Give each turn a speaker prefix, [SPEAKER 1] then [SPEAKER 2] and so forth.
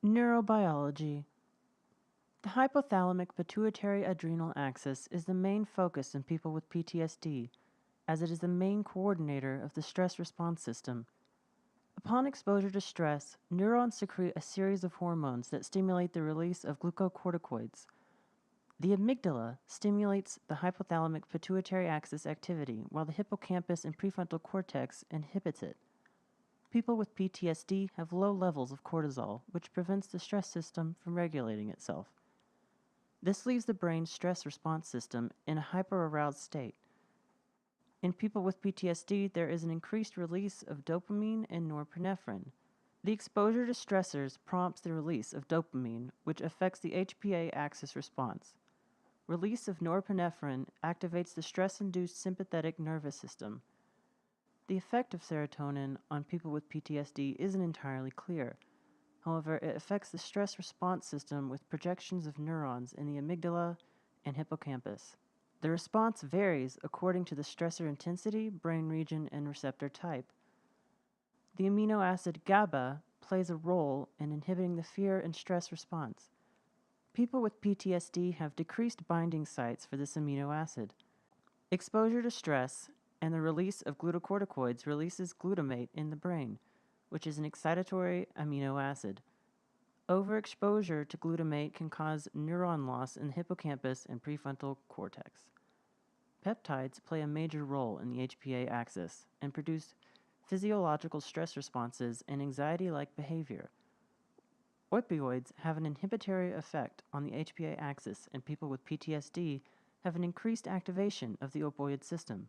[SPEAKER 1] Neurobiology. The hypothalamic pituitary adrenal axis is the main focus in people with PTSD, as it is the main coordinator of the stress response system. Upon exposure to stress, neurons secrete a series of hormones that stimulate the release of glucocorticoids. The amygdala stimulates the hypothalamic pituitary axis activity, while the hippocampus and prefrontal cortex inhibits it. People with PTSD have low levels of cortisol, which prevents the stress system from regulating itself. This leaves the brain's stress response system in a hyperaroused state. In people with PTSD, there is an increased release of dopamine and norepinephrine. The exposure to stressors prompts the release of dopamine, which affects the HPA axis response. Release of norepinephrine activates the stress-induced sympathetic nervous system. The effect of serotonin on people with PTSD isn't entirely clear. However, it affects the stress response system with projections of neurons in the amygdala and hippocampus. The response varies according to the stressor intensity, brain region, and receptor type. The amino acid GABA plays a role in inhibiting the fear and stress response. People with PTSD have decreased binding sites for this amino acid. Exposure to stress and the release of glucocorticoids releases glutamate in the brain, which is an excitatory amino acid. Overexposure to glutamate can cause neuron loss in the hippocampus and prefrontal cortex. Peptides play a major role in the HPA axis and produce physiological stress responses and anxiety-like behavior. Opioids have an inhibitory effect on the HPA axis, and people with PTSD have an increased activation of the opioid system.